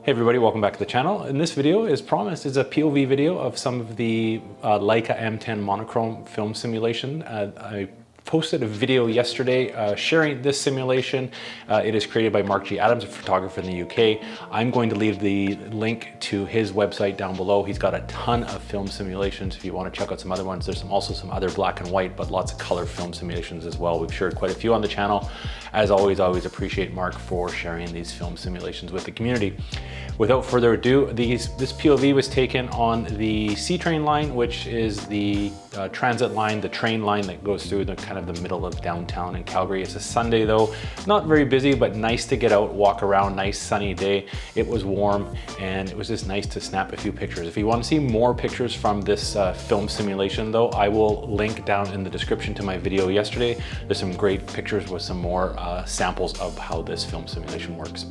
Hey everybody, welcome back to the channel. And this video, as promised, is a POV video of some of the Leica M10 Monochrom film simulation. I posted a video yesterday sharing this simulation. It is created by Mark G. Adams, a photographer in the UK. I'm going to leave the link to his website down below. He's got a ton of film simulations if you want to check out some other ones. There's also some other black and white, but lots of color film simulations as well. We've shared quite a few on the channel. As always, I always appreciate Mark for sharing these film simulations with the community. Without further ado, this POV was taken on the C train line, which is the transit line, the train line that goes through the kind of the middle of downtown in Calgary. It's a Sunday though, not very busy, but nice to get out, walk around, nice sunny day. It was warm and it was just nice to snap a few pictures. If you want to see more pictures from this film simulation though, I will link down in the description to my video yesterday. There's some great pictures with some more samples of how this film simulation works.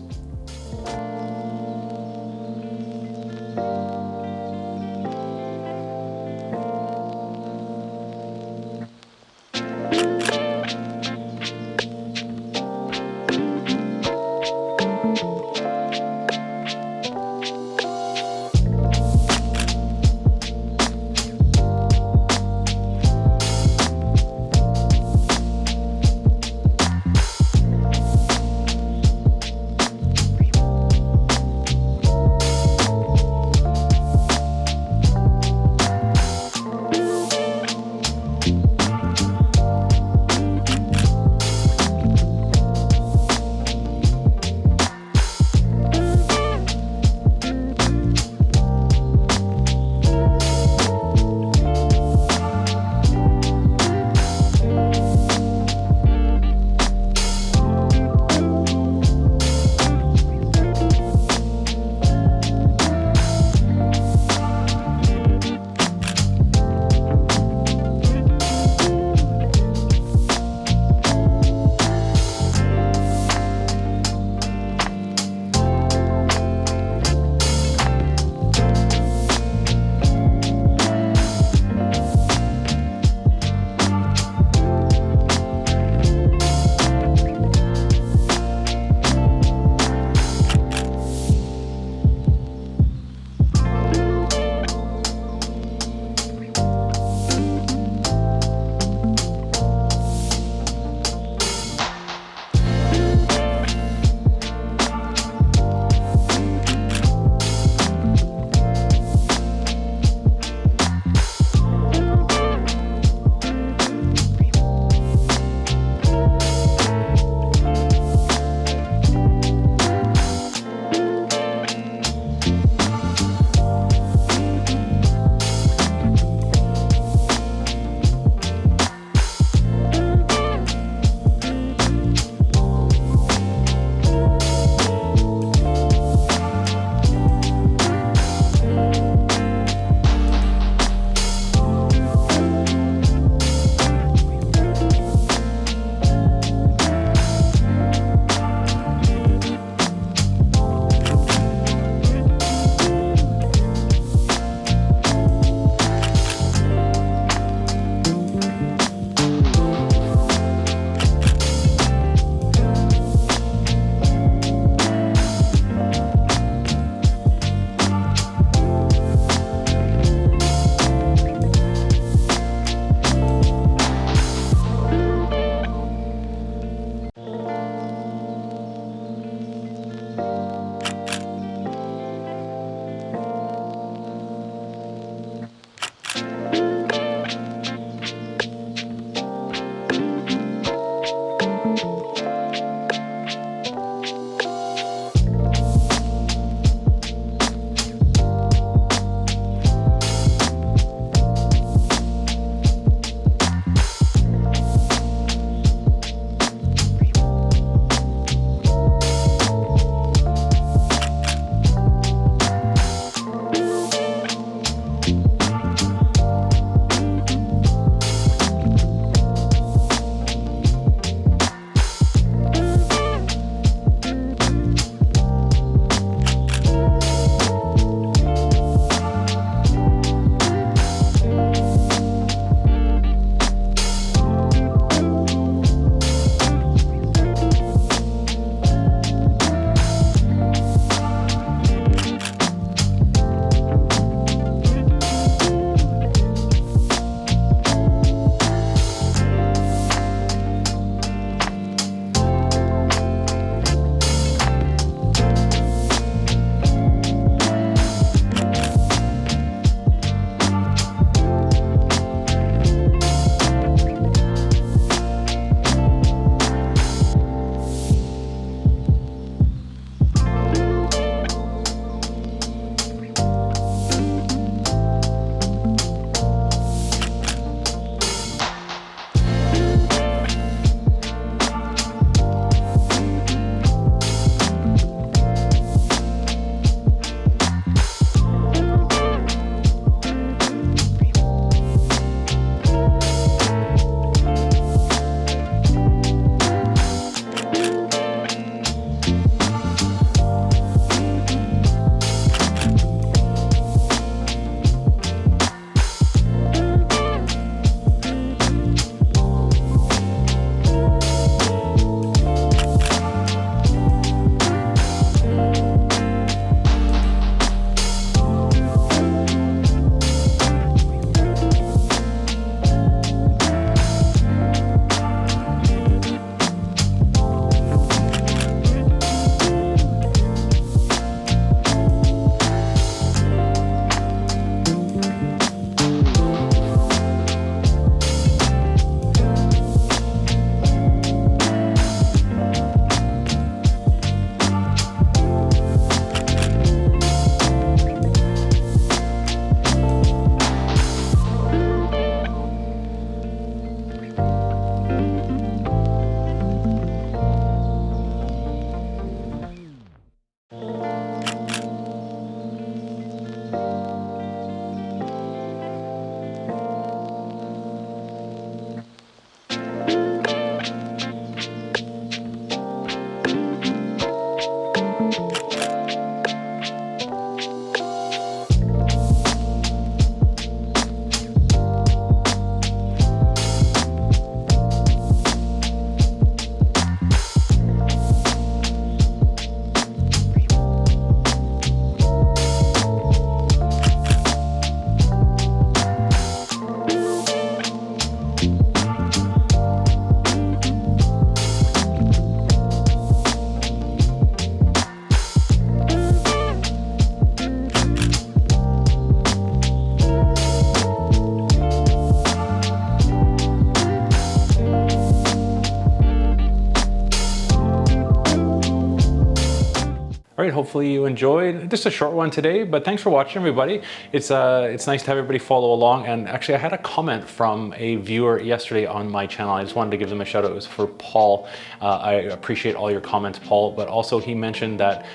right, hopefully you enjoyed. Just a short one today, but thanks for watching, everybody. It's nice to have everybody follow along. And actually, I had a comment from a viewer yesterday on my channel. I just wanted to give them a shout out. It was for Paul. I appreciate all your comments, Paul, but also he mentioned that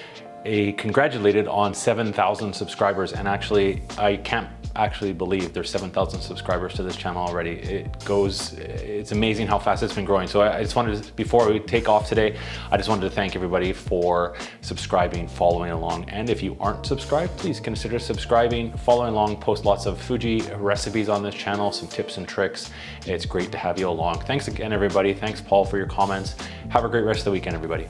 congratulated on 7,000 subscribers, and actually I can't actually believe there's 7,000 subscribers to this channel already. It's amazing how fast it's been growing. So I just wanted to, before we take off today, I just wanted to thank everybody for subscribing, following along. And if you aren't subscribed, please consider subscribing, following along, post lots of Fuji recipes on this channel, some tips and tricks. It's great to have you along. Thanks again, everybody. Thanks, Paul, for your comments. Have a great rest of the weekend, everybody.